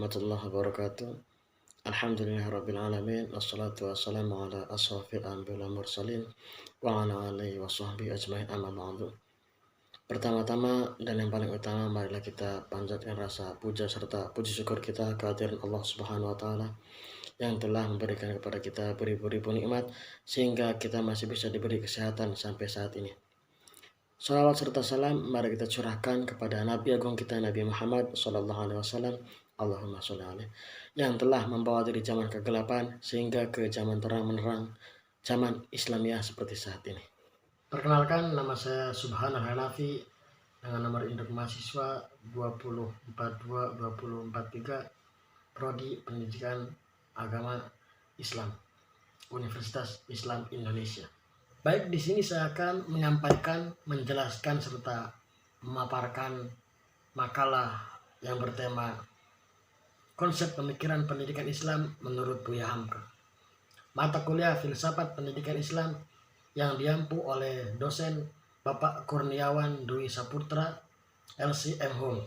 warahmatullahi wabarakatuh. Alhamdulillahirrabbilalamin. Wassalatu wassalamu ala asrafil anbiya wal mursalin wa ala alihi wa sahbihi ajma'in, amma ba'du. Pertama-tama dan yang paling utama, marilah kita panjatkan rasa puja serta puji syukur kita kehadiran Allah Subhanahu wa taala yang telah memberikan kepada kita beribu-ribu nikmat sehingga kita masih bisa diberi kesehatan sampai saat ini. Salawat serta salam mari kita curahkan kepada Nabi Agung kita, Nabi Muhammad Sallallahu Alaihi Wasallam, Allahumma sholli alaihi, yang telah membawa dari zaman kegelapan sehingga ke zaman terang menerang, zaman Islamiyah seperti saat ini. Perkenalkan, nama saya Subhanal Hanafi dengan nomor induk mahasiswa 20422043, Prodi Pendidikan Agama Islam, Universitas Islam Indonesia. Baik, di sini saya akan menyampaikan, menjelaskan serta memaparkan makalah yang bertema konsep pemikiran pendidikan Islam menurut Buya Hamka. Mata kuliah Filsafat Pendidikan Islam yang diampu oleh dosen Bapak Kurniawan Dwi Saputra, LC M.Hum.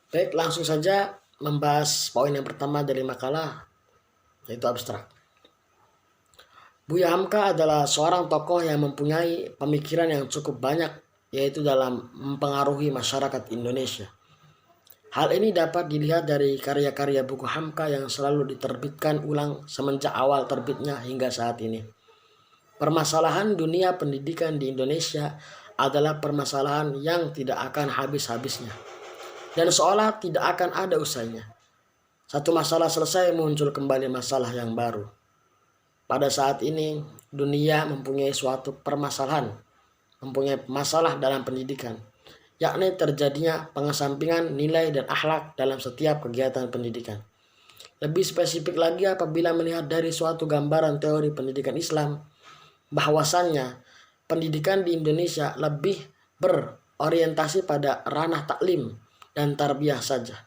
Baik, langsung saja membahas poin yang pertama dari makalah, yaitu abstrak. Buya Hamka adalah seorang tokoh yang mempunyai pemikiran yang cukup banyak, yaitu dalam mempengaruhi masyarakat Indonesia. Hal ini dapat dilihat dari karya-karya buku Hamka yang selalu diterbitkan ulang semenjak awal terbitnya hingga saat ini. Permasalahan dunia pendidikan di Indonesia adalah permasalahan yang tidak akan habis-habisnya, dan seolah tidak akan ada usainya. Satu masalah selesai, muncul kembali masalah yang baru. Pada saat ini, dunia mempunyai suatu permasalahan, mempunyai masalah dalam pendidikan, yakni terjadinya pengesampingan nilai dan akhlak dalam setiap kegiatan pendidikan. Lebih spesifik lagi, apabila melihat dari suatu gambaran teori pendidikan Islam, bahwasannya pendidikan di Indonesia lebih berorientasi pada ranah taklim dan tarbiyah saja,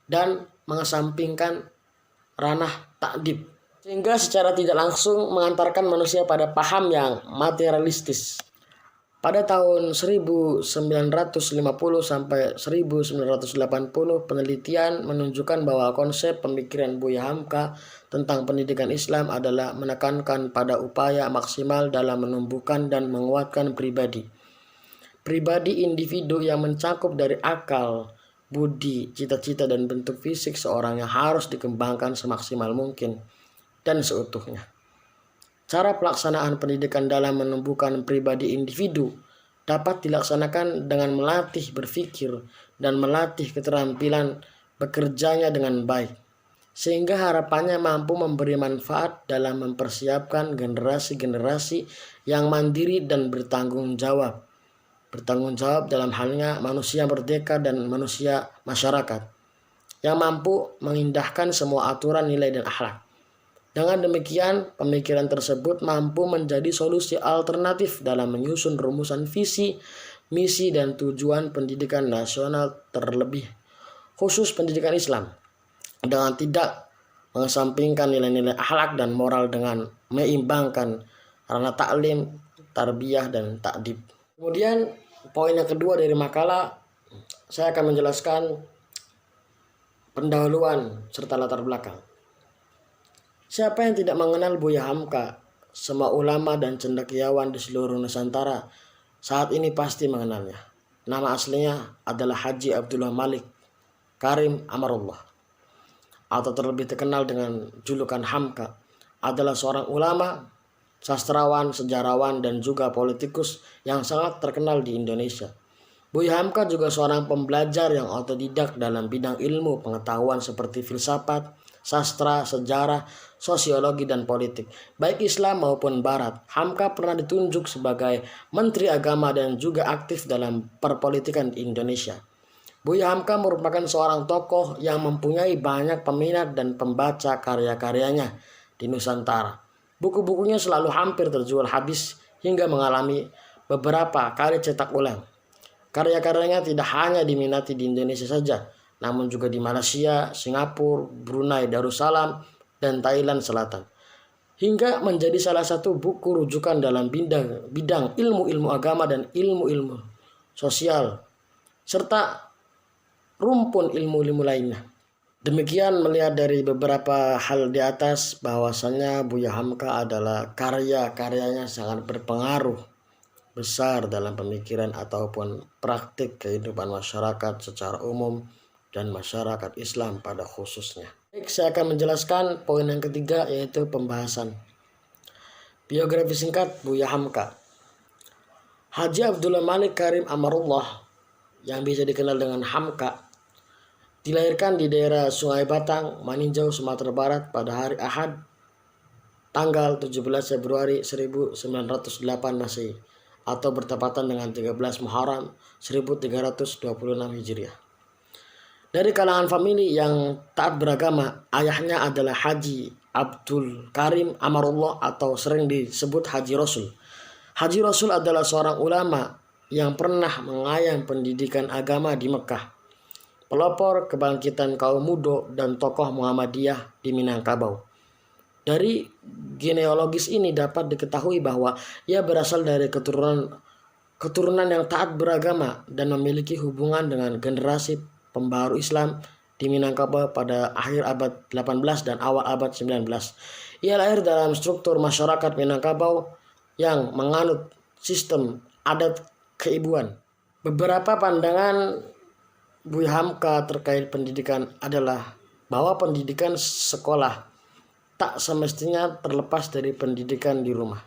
dan mengesampingkan ranah ta'dib, sehingga secara tidak langsung mengantarkan manusia pada paham yang materialistis. Pada tahun 1950 sampai 1980, penelitian menunjukkan bahwa konsep pemikiran Buya Hamka tentang pendidikan Islam adalah menekankan pada upaya maksimal dalam menumbuhkan dan menguatkan pribadi individu yang mencakup dari akal, budi, cita-cita, dan bentuk fisik seorang yang harus dikembangkan semaksimal mungkin dan seutuhnya. Cara pelaksanaan pendidikan dalam menumbuhkan pribadi individu dapat dilaksanakan dengan melatih berpikir dan melatih keterampilan bekerjanya dengan baik, sehingga harapannya mampu memberi manfaat dalam mempersiapkan generasi-generasi yang mandiri dan bertanggung jawab dalam halnya manusia merdeka dan manusia masyarakat yang mampu mengindahkan semua aturan nilai dan akhlak. Dengan demikian, pemikiran tersebut mampu menjadi solusi alternatif dalam menyusun rumusan visi, misi, dan tujuan pendidikan nasional, terlebih khusus pendidikan Islam, dengan tidak mengesampingkan nilai-nilai akhlak dan moral dengan menyeimbangkan ranah taklim, tarbiyah, dan ta'dib. Kemudian, poin yang kedua dari makalah, saya akan menjelaskan pendahuluan serta latar belakang. Siapa yang tidak mengenal Buya Hamka? Semua ulama dan cendekiawan di seluruh Nusantara saat ini pasti mengenalnya. Nama aslinya adalah Haji Abdullah Malik Karim Amarullah, atau terlebih terkenal dengan julukan Hamka. Adalah seorang ulama, sastrawan, sejarawan, dan juga politikus yang sangat terkenal di Indonesia. Buya Hamka juga seorang pembelajar yang otodidak dalam bidang ilmu pengetahuan seperti filsafat, sastra, sejarah, sosiologi, dan politik, baik Islam maupun Barat. Hamka pernah ditunjuk sebagai Menteri Agama dan juga aktif dalam perpolitikan di Indonesia. Buya Hamka merupakan seorang tokoh yang mempunyai banyak peminat dan pembaca karya-karyanya di Nusantara. Buku-bukunya selalu hampir terjual habis hingga mengalami beberapa kali cetak ulang. Karya-karyanya tidak hanya diminati di Indonesia saja, namun juga di Malaysia, Singapura, Brunei Darussalam, dan Thailand Selatan, hingga menjadi salah satu buku rujukan dalam bidang ilmu-ilmu agama dan ilmu-ilmu sosial, serta rumpun ilmu-ilmu lainnya. Demikian melihat dari beberapa hal di atas bahwasanya Buya Hamka adalah karya-karyanya sangat berpengaruh besar dalam pemikiran ataupun praktik kehidupan masyarakat secara umum dan masyarakat Islam pada khususnya. Baik, saya akan menjelaskan poin yang ketiga, yaitu pembahasan biografi singkat Buya Hamka. Haji Abdullah Malik Karim Amarullah yang bisa dikenal dengan Hamka dilahirkan di daerah Sungai Batang, Maninjau, Sumatera Barat pada hari Ahad tanggal 17 Februari 1908 Masehi atau bertepatan dengan 13 Muharram 1326 Hijriah. Dari kalangan famili yang taat beragama, ayahnya adalah Haji Abdul Karim Amarullah atau sering disebut Haji Rasul. Haji Rasul adalah seorang ulama yang pernah mengayam pendidikan agama di Mekah, pelopor kebangkitan kaum muda dan tokoh Muhammadiyah di Minangkabau. Dari genealogis ini dapat diketahui bahwa ia berasal dari keturunan yang taat beragama dan memiliki hubungan dengan generasi pembaru Islam di Minangkabau pada akhir abad 18 dan awal abad 19. Ia lahir dalam struktur masyarakat Minangkabau yang menganut sistem adat keibuan. Beberapa pandangan Buya Hamka terkait pendidikan adalah bahwa pendidikan sekolah tak semestinya terlepas dari pendidikan di rumah.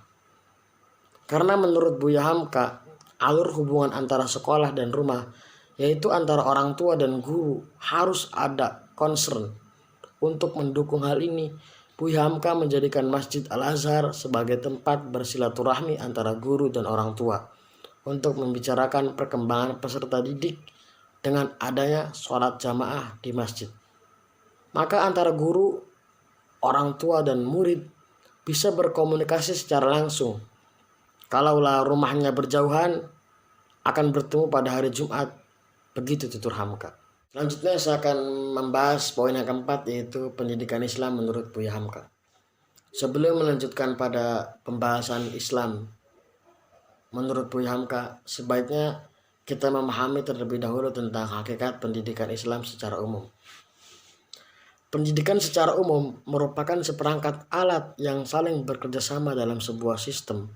Karena menurut Buya Hamka, alur hubungan antara sekolah dan rumah, yaitu antara orang tua dan guru, harus ada concern. Untuk mendukung hal ini, Buya Hamka menjadikan Masjid Al-Azhar sebagai tempat bersilaturahmi antara guru dan orang tua untuk membicarakan perkembangan peserta didik dengan adanya sholat jamaah di masjid. Maka antara guru, orang tua, dan murid bisa berkomunikasi secara langsung. Kalaulah rumahnya berjauhan, akan bertemu pada hari Jumat. Begitu tutur Hamka. Selanjutnya saya akan membahas poin yang keempat, yaitu pendidikan Islam menurut Buya Hamka. Sebelum melanjutkan pada pembahasan Islam menurut Buya Hamka, sebaiknya kita memahami terlebih dahulu tentang hakikat pendidikan Islam secara umum. Pendidikan secara umum merupakan seperangkat alat yang saling bekerjasama dalam sebuah sistem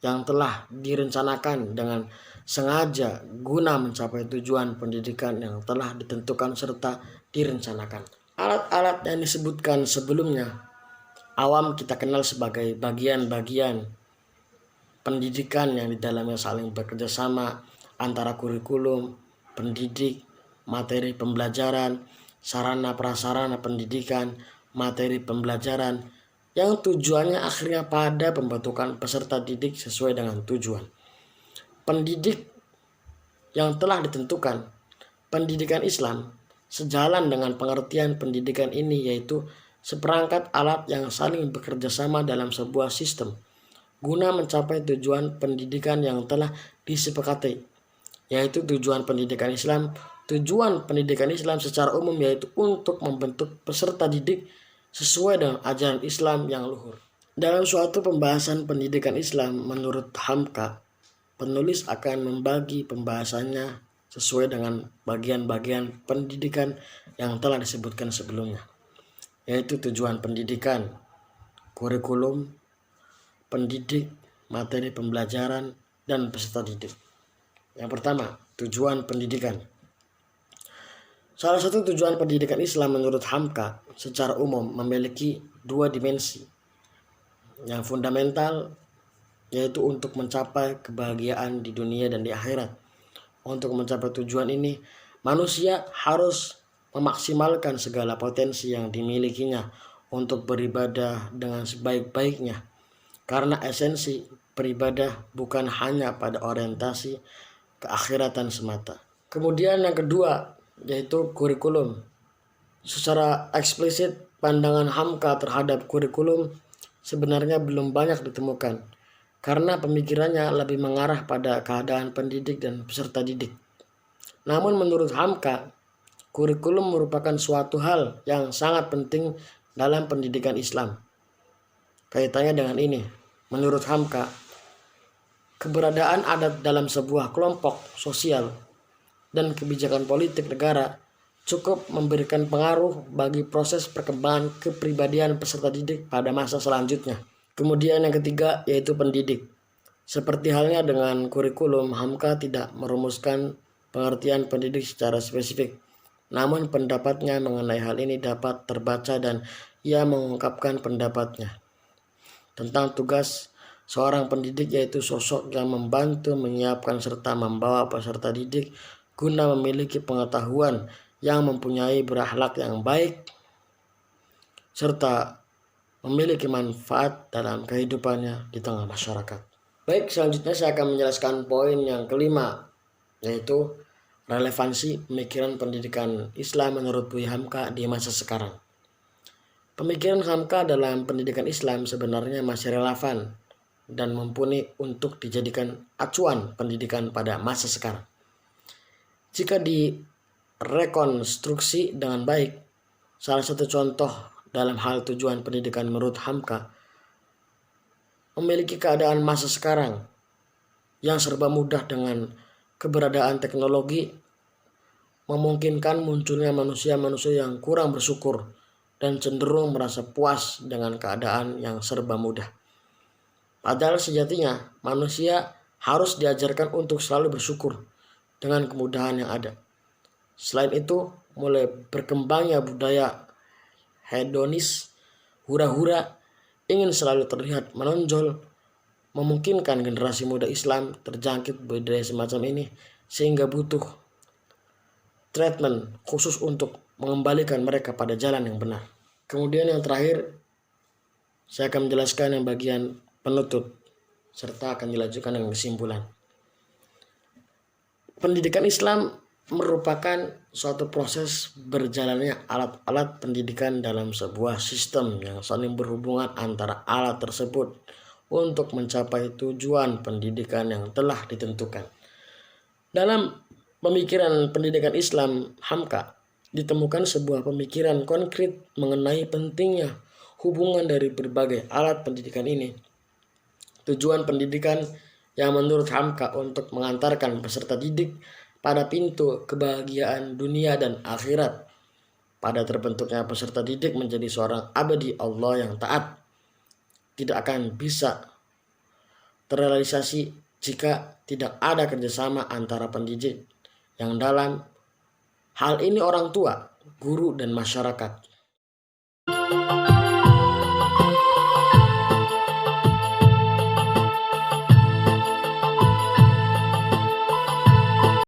yang telah direncanakan dengan sengaja guna mencapai tujuan pendidikan yang telah ditentukan serta direncanakan. Alat-alat yang disebutkan sebelumnya awam kita kenal sebagai bagian-bagian pendidikan yang di dalamnya saling bekerjasama antara kurikulum, pendidik, materi pembelajaran, sarana prasarana pendidikan, materi pembelajaran, yang tujuannya akhirnya pada pembentukan peserta didik sesuai dengan tujuan. Pendidik yang telah ditentukan, pendidikan Islam sejalan dengan pengertian pendidikan ini, yaitu seperangkat alat yang saling bekerjasama dalam sebuah sistem guna mencapai tujuan pendidikan yang telah disepakati, yaitu tujuan pendidikan Islam. Tujuan pendidikan Islam secara umum yaitu untuk membentuk peserta didik sesuai dengan ajaran Islam yang luhur. Dalam suatu pembahasan pendidikan Islam menurut Hamka, penulis akan membagi pembahasannya sesuai dengan bagian-bagian pendidikan yang telah disebutkan sebelumnya, yaitu tujuan pendidikan, kurikulum, pendidik, materi pembelajaran, dan peserta didik. Yang pertama, tujuan pendidikan. Salah satu tujuan pendidikan Islam menurut Hamka secara umum memiliki dua dimensi. Yang fundamental yaitu untuk mencapai kebahagiaan di dunia dan di akhirat. Untuk mencapai tujuan ini, manusia harus memaksimalkan segala potensi yang dimilikinya untuk beribadah dengan sebaik-baiknya. Karena esensi beribadah bukan hanya pada orientasi keakhiratan semata. Kemudian yang kedua, yaitu kurikulum. Secara eksplisit, pandangan Hamka terhadap kurikulum sebenarnya belum banyak ditemukan, karena pemikirannya lebih mengarah pada keadaan pendidik dan peserta didik. Namun menurut Hamka, kurikulum merupakan suatu hal yang sangat penting dalam pendidikan Islam. Kaitannya dengan ini, menurut Hamka, keberadaan adat dalam sebuah kelompok sosial dan kebijakan politik negara cukup memberikan pengaruh bagi proses perkembangan kepribadian peserta didik pada masa selanjutnya. Kemudian yang ketiga yaitu pendidik. Seperti halnya dengan kurikulum, Hamka tidak merumuskan pengertian pendidik secara spesifik. Namun pendapatnya mengenai hal ini dapat terbaca dan ia mengungkapkan pendapatnya tentang tugas seorang pendidik, yaitu sosok yang membantu menyiapkan serta membawa peserta didik guna memiliki pengetahuan yang mempunyai berakhlak yang baik serta memiliki manfaat dalam kehidupannya di tengah masyarakat. Baik, selanjutnya saya akan menjelaskan poin yang kelima, yaitu relevansi pemikiran pendidikan Islam menurut Buya Hamka di masa sekarang. Pemikiran Hamka dalam pendidikan Islam sebenarnya masih relevan dan mumpuni untuk dijadikan acuan pendidikan pada masa sekarang. Jika direkonstruksi dengan baik, salah satu contoh dalam hal tujuan pendidikan menurut Hamka memiliki keadaan masa sekarang yang serba mudah dengan keberadaan teknologi memungkinkan munculnya manusia-manusia yang kurang bersyukur dan cenderung merasa puas dengan keadaan yang serba mudah. Padahal sejatinya manusia harus diajarkan untuk selalu bersyukur dengan kemudahan yang ada. Selain itu, mulai berkembangnya budaya hedonis, hura-hura, ingin selalu terlihat menonjol, memungkinkan generasi muda Islam terjangkit budaya semacam ini sehingga butuh treatment khusus untuk mengembalikan mereka pada jalan yang benar. Kemudian yang terakhir, saya akan menjelaskan yang bagian penutup serta akan dilanjutkan dengan kesimpulan. Pendidikan Islam merupakan suatu proses berjalannya alat-alat pendidikan dalam sebuah sistem yang saling berhubungan antara alat tersebut untuk mencapai tujuan pendidikan yang telah ditentukan. Dalam pemikiran pendidikan Islam Hamka ditemukan sebuah pemikiran konkret mengenai pentingnya hubungan dari berbagai alat pendidikan ini. Tujuan pendidikan yang menurut Hamka untuk mengantarkan peserta didik pada pintu kebahagiaan dunia dan akhirat. Pada terbentuknya peserta didik menjadi seorang abdi Allah yang taat tidak akan bisa terrealisasi jika tidak ada kerjasama antara pendidik yang dalam hal ini orang tua, guru, dan masyarakat.